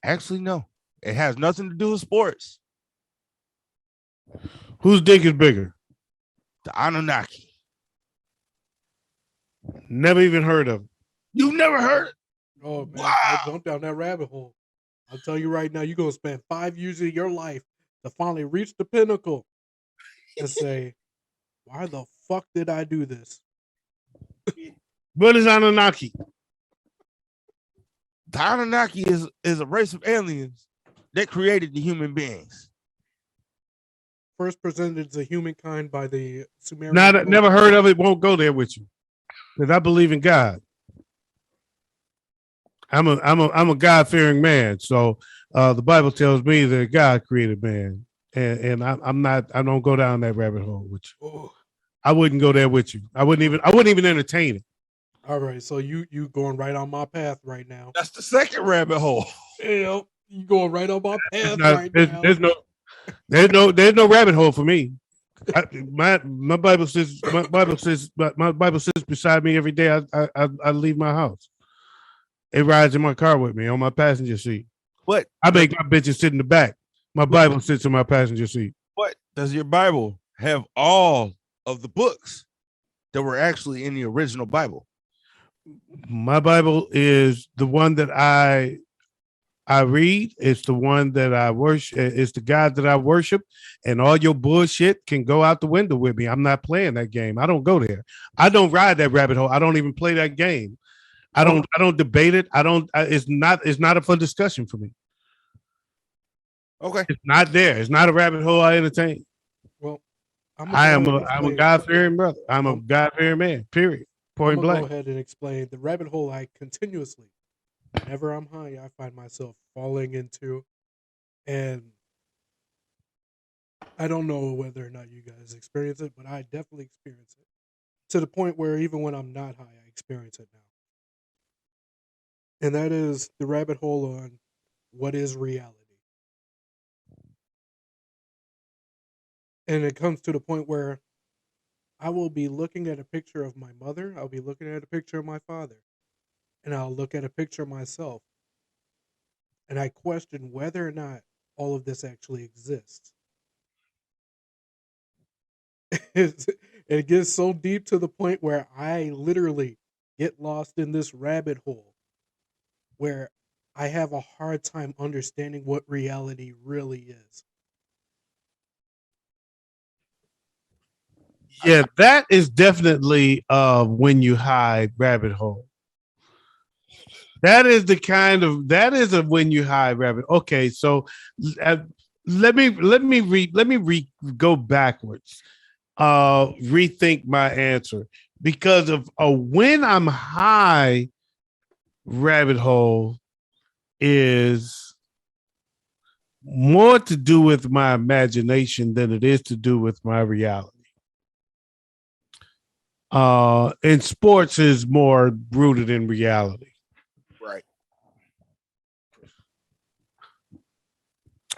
Actually, no. It has nothing to do with sports. Whose dick is bigger? The Anunnaki. Never even heard of it. You've never heard? Oh man, Wow. don't jump down that rabbit hole. I'll tell you right now, you're gonna spend 5 years of your life to finally reach the pinnacle and say, why the fuck did I do this? What is Anunnaki? The Anunnaki is a race of aliens that created the human beings. First presented to humankind by the Sumerian. Never heard of it. Won't go there with you, because I believe in God. I'm a God fearing man. So the Bible tells me that God created man, and I'm not. I don't go down that rabbit hole with you. Oh. I wouldn't go there with you. I wouldn't even entertain it. All right, so you going right on my path right now. That's the second rabbit hole. You going right on my path Not, right now. There's no rabbit hole for me. My Bible says my Bible sits beside me every day. I leave my house. It rides in my car with me on my passenger seat. What? I make my bitches sit in the back. My Bible sits in my passenger seat. What does your Bible have? All of the books that were actually in the original Bible. My Bible is the one that I read. It's the one that I worship. It's the God that I worship. And all your bullshit can go out the window with me. I'm not playing that game. I don't go there. I don't ride that rabbit hole. I don't even play that game. I don't debate it. It's not up for discussion for me. Okay. It's not there. It's not a rabbit hole I entertain. Well, I'm a God-fearing brother. I'm a God-fearing man, period. Point blank. Go ahead and explain the rabbit hole I continuously, whenever I'm high, I find myself falling into. And I don't know whether or not you guys experience it, but I definitely experience it. To the point where even when I'm not high, I experience it now. And that is the rabbit hole on what is reality. And it comes to the point where I will be looking at a picture of my mother, I'll be looking at a picture of my father, and I'll look at a picture of myself. And I question whether or not all of this actually exists. It gets so deep to the point where I literally get lost in this rabbit hole where I have a hard time understanding what reality really is. Yeah, that is definitely when you hide rabbit hole. That is a when you hide rabbit. Okay, so let me go backwards. Rethink my answer, because of a when I'm high rabbit hole is more to do with my imagination than it is to do with my reality. And sports is more rooted in reality. Right.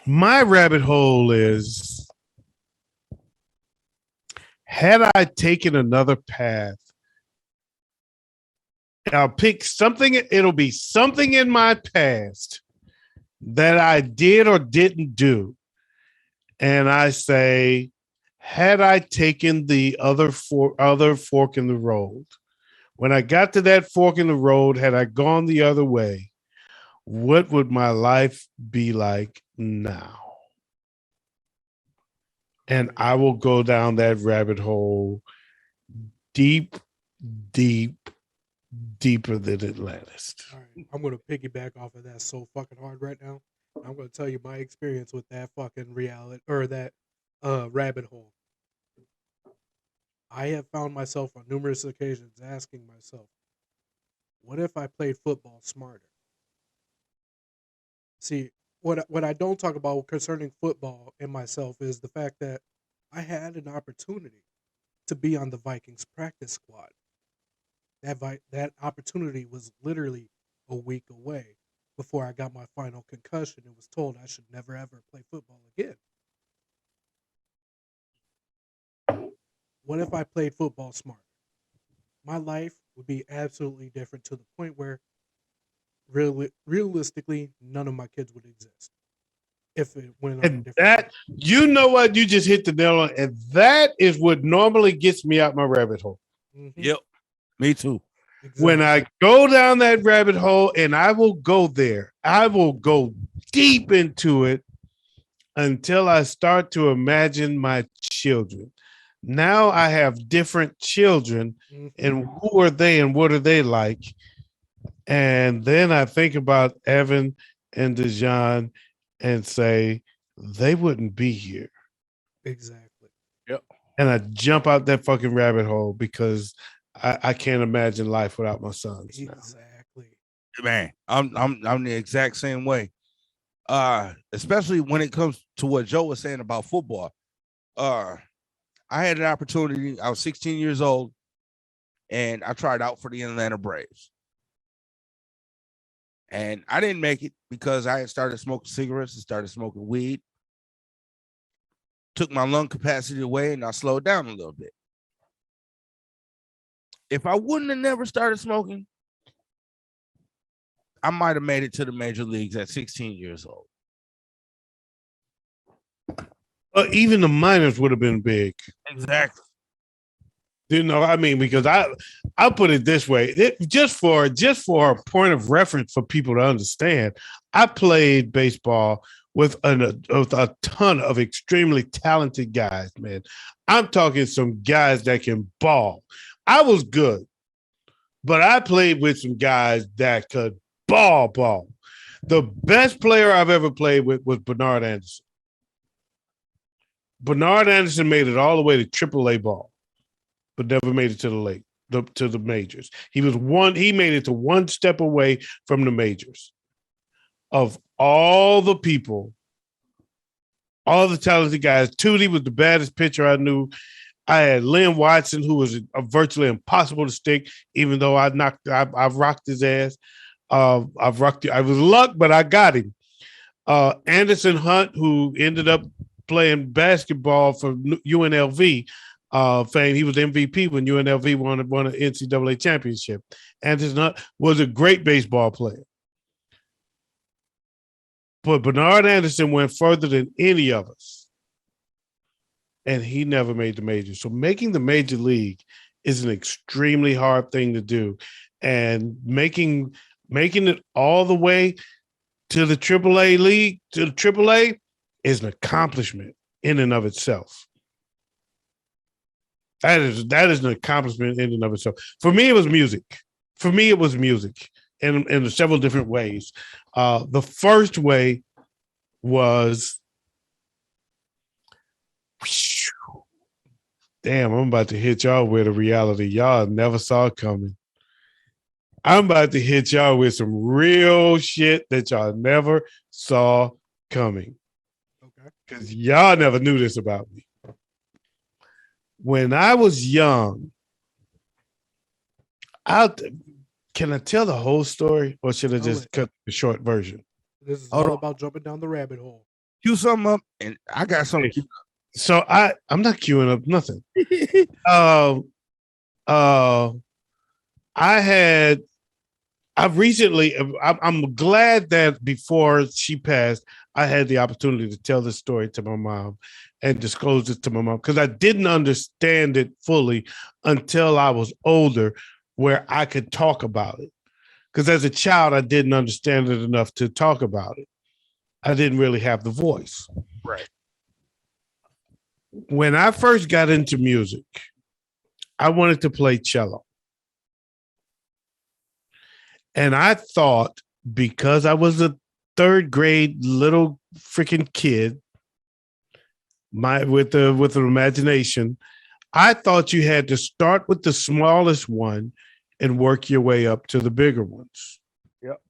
My rabbit hole is, had I taken another path, I'll pick something, it'll be something in my past that I did or didn't do. And I say, had I taken the other fork in the road, when I got to that fork in the road, had I gone the other way, what would my life be like now? And I will go down that rabbit hole deep, deeper than Atlantis. All right, I'm going to piggyback off of that so fucking hard right now. I'm going to tell you my experience with that fucking reality, or that rabbit hole. I have found myself on numerous occasions asking myself, what if I played football smarter? See, what I don't talk about concerning football and myself is the fact that I had an opportunity to be on the Vikings practice squad. That opportunity was literally a week away before I got my final concussion and was told I should never ever play football again. What if I played football smart? My life would be absolutely different, to the point where realistically, none of my kids would exist if it went on a And different that, way. you know what? You just hit the nail on, and that is what normally gets me out my rabbit hole. Mhm. Yep. Me too. When I go down that rabbit hole, and I will go there, I will go deep into it until I start to imagine my children. Now I have different children, and who are they and what are they like? And then I think about Evan and Dejan and say, they wouldn't be here. Exactly. Yep. And I jump out that fucking rabbit hole because I can't imagine life without my sons now. Exactly. Man, I'm the exact same way. Especially when it comes to what Joe was saying about football. I had an opportunity. I was 16 years old, and I tried out for the Atlanta Braves. And I didn't make it because I had started smoking cigarettes and started smoking weed. Took my lung capacity away, and I slowed down a little bit. If I wouldn't have never started smoking, I might have made it to the major leagues at 16 years old. Even the minors would have been big. Exactly. You know, I mean, because I'll put it this way, just for a point of reference for people to understand, I played baseball with a ton of extremely talented guys, man. I'm talking some guys that can ball. I was good, but I played with some guys that could ball. The best player I've ever played with was Bernard Anderson. Bernard Anderson made it all the way to AAA ball, but never made it to the majors. He made it to one step away from the majors. Of all the people, all the talented guys, Toolie was the baddest pitcher I knew. I had Lynn Watson, who was virtually impossible to stick, even though I've rocked his ass. I was luck, but I got him. Anderson Hunt, who ended up playing basketball for UNLV fame. He was MVP when UNLV won an NCAA championship. Anderson Hunt was a great baseball player. But Bernard Anderson went further than any of us. And he never made the major. So making the major league is an extremely hard thing to do. And making it all the way to the AAA league, to the AAA, is an accomplishment in and of itself. That is an accomplishment in and of itself. For me, it was music. In several different ways. The first way was, damn, I'm about to hit y'all with a reality y'all never saw coming. I'm about to hit y'all with some real shit that y'all never saw coming. Okay. Because y'all never knew this about me. When I was young, can I tell the whole story, or should I just cut the short version? This is all about jumping down the rabbit hole. Cue something up, and I got something. So I'm not queuing up nothing. I'm glad that before she passed, I had the opportunity to tell this story to my mom and disclose it to my mom, because I didn't understand it fully until I was older, where I could talk about it. Because as a child, I didn't understand it enough to talk about it. I didn't really have the voice. Right. When I first got into music, I wanted to play cello. And I thought, because I was a third grade little freaking kid, with an imagination, I thought you had to start with the smallest one and work your way up to the bigger ones. Yep.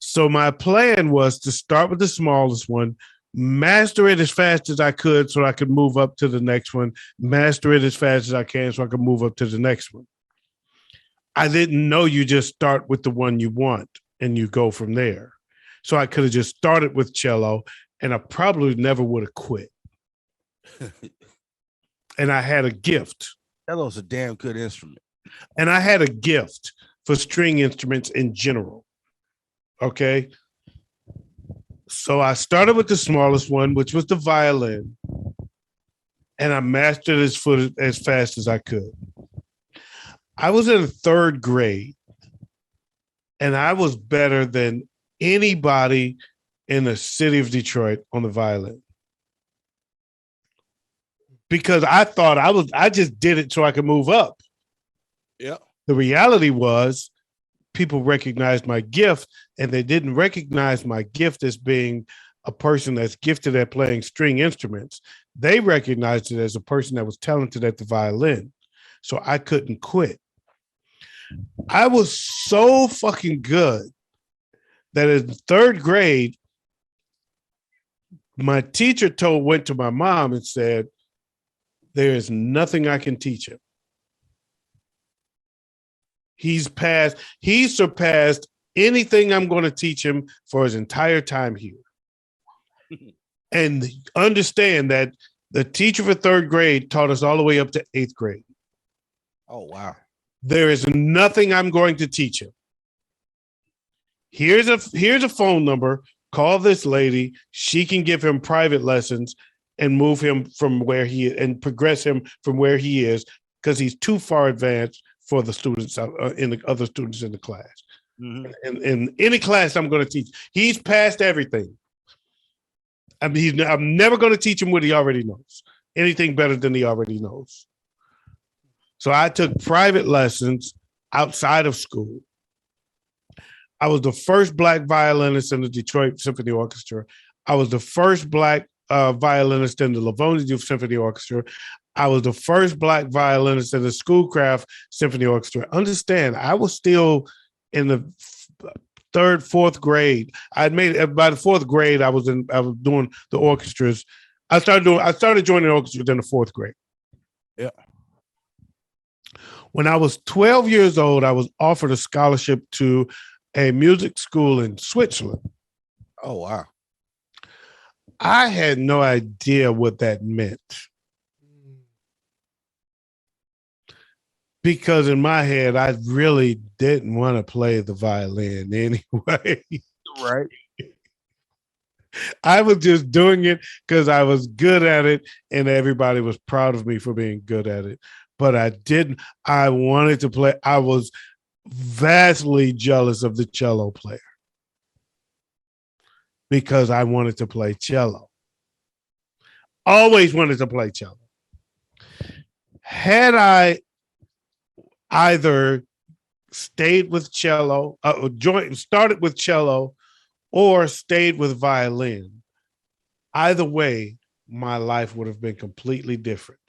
So my plan was to start with the smallest one, master it as fast as I could so I could move up to the next one, master it as fast as I can so I could move up to the next one. I didn't know you just start with the one you want and you go from there. So I could have just started with cello, and I probably never would have quit. And I had a gift. Cello's a damn good instrument. And I had a gift for string instruments in general. Okay. So I started with the smallest one, which was the violin, and I mastered his foot as fast as I could. I was in third grade, and I was better than anybody in the city of Detroit on the violin. Because I thought I just did it so I could move up. Yeah. The reality was people recognized my gift, and they didn't recognize my gift as being a person that's gifted at playing string instruments. They recognized it as a person that was talented at the violin. So I couldn't quit. I was so fucking good that in third grade, my teacher went to my mom and said, there is nothing I can teach him. He surpassed anything I'm going to teach him for his entire time here. And understand that the teacher for third grade taught us all the way up to eighth grade. Oh, wow. There is nothing I'm going to teach him. Here's a phone number. Call this lady. She can give him private lessons and move him from where he is and progress him from where he is, because he's too far advanced for the students in the other students in the class. Mm-hmm. And in any class I'm going to teach, he's past everything. I mean, I'm never going to teach him what he already knows. Anything better than he already knows. So I took private lessons outside of school. I was the first Black violinist in the Detroit Symphony Orchestra. I was the first Black violinist in the Livonia Youth Symphony Orchestra. I was the first Black violinist in the Schoolcraft Symphony Orchestra. Understand, I was still in the third, fourth grade. By the fourth grade, I was doing the orchestras. I started joining the orchestra in the fourth grade. Yeah. When I was 12 years old, I was offered a scholarship to a music school in Switzerland. Oh, wow. I had no idea what that meant. Because in my head, I really didn't want to play the violin anyway. Right. I was just doing it because I was good at it and everybody was proud of me for being good at it. But I wanted to play. I was vastly jealous of the cello player because I wanted to play cello. Always wanted to play cello. Had I either stayed with cello, started with cello, or stayed with violin, either way, my life would have been completely different.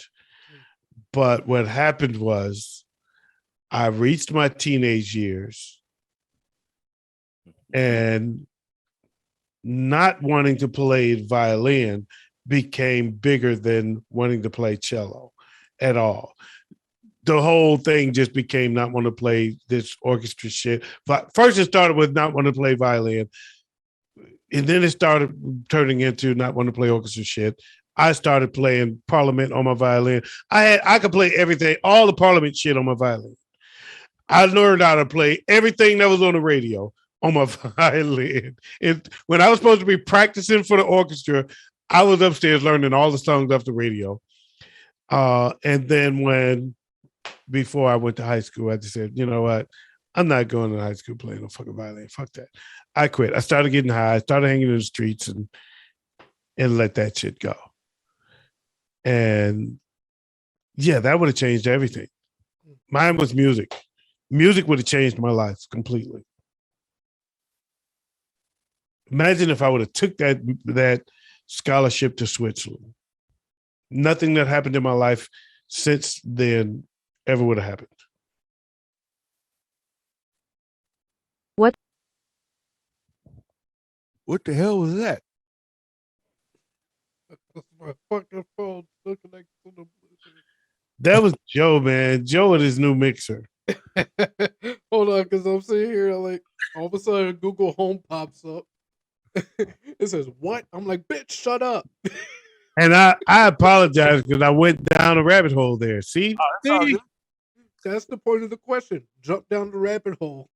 But what happened was I reached my teenage years and not wanting to play violin became bigger than wanting to play cello at all. The whole thing just became not want to play this orchestra shit. But first it started with not want to play violin. And then it started turning into not want to play orchestra shit. I started playing Parliament on my violin. I could play everything, all the Parliament shit on my violin. I learned how to play everything that was on the radio on my violin. When I was supposed to be practicing for the orchestra, I was upstairs learning all the songs off the radio. And then before I went to high school, I just said, you know what? I'm not going to high school playing no fucking violin. Fuck that. I quit. I started getting high. I started hanging in the streets and let that shit go. And yeah, that would have changed everything. Mine was music. Music would have changed my life completely. Imagine if I would have took that scholarship to Switzerland. Nothing that happened in my life since then ever would have happened. What the hell was that? My fucking phone still connected to the That was Joe, man. Joe and his new mixer. Hold on, because I'm sitting here like all of a sudden Google Home pops up. It says what? I'm like, bitch, shut up. And I apologize because I went down a rabbit hole there. See? See? That's the point of the question. Jump down the rabbit hole.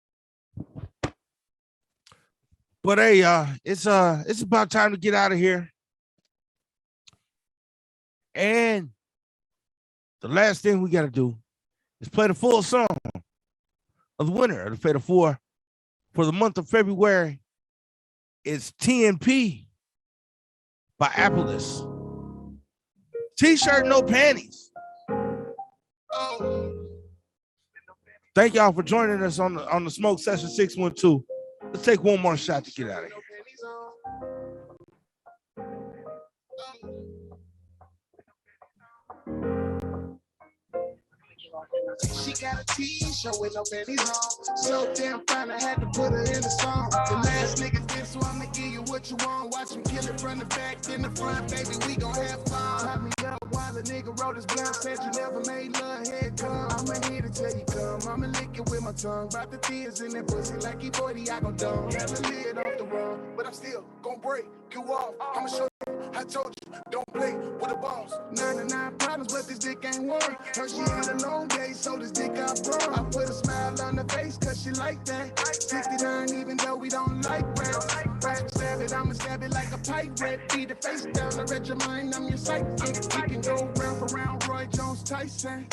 But hey, it's about time to get out of here. And the last thing we got to do is play the full song of the winner of the Fatal Four for the month of February. It's TNP by Appolis. T-shirt, no panties. Thank y'all for joining us on the Smoke Session 612. Let's take one more shot to get out of here. She got a t-shirt with no panties on. So damn fine, I had to put her in the song. The last nigga did, so I'ma give you what you want. Watch him kill it from the back, then the front, baby, we gon' have fun. Pop me up while the nigga wrote his blunt, said you never made love, here it come. I'ma hit it till you come, I'ma lick it with my tongue. Brought the tears in that pussy like he 40, I gon' dumb. Never lid off the run, but I'm still gon' break you off. I'ma show you, I told you, don't play with the boss. 99 problems, but this dick ain't one. Heard she had a long day, so this dick got broke. I put a smile on her face, cause she like that. 69, even though we don't like rap. I'ma stab it like a pirate. Beat the face down, I read your mind, I'm your sidekick. We can go round for round, Roy Jones Tyson.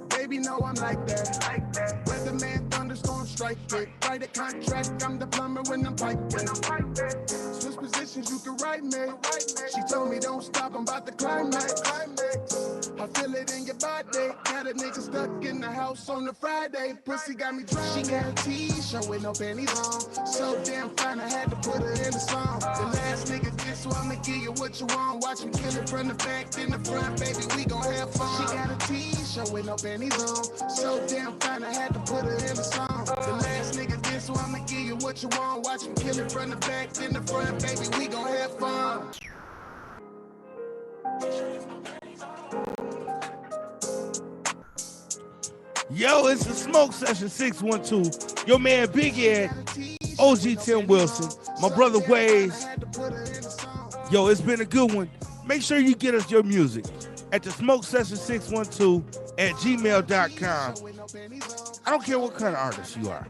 Baby, know I'm like that. Weatherman, thunderstorm, strike it. Write a contract, I'm the plumber when I'm piping. Switch positions, you can write me. She told me don't stop, I'm about to climax. I feel it in your body. Got a nigga stuck in the house on a Friday. Pussy got me drunk. She got a t-shirt with no panties on. So damn fine, I had to put her in the song. The last nigga did, so I'ma give you what you want. Watch me kill it from the back, then the front, baby, we gon' have fun. She got a t-shirt with no panties on. So damn fine, I had to put her in the song. The last nigga did, so I'ma give you what you want. Watch me kill it from the back, then the front, baby, we gon' have fun. Yo, it's the Smoke Session 612. Your man Big Ed, OG Tim Wilson, my brother Wayz. Yo, it's been a good one. Make sure you get us your music at the Smoke Session 612 at gmail.com. I don't care what kind of artist you are.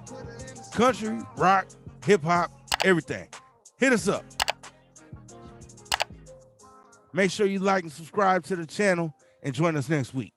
Country, rock, hip hop, everything. Hit us up. Make sure you like and subscribe to the channel and join us next week.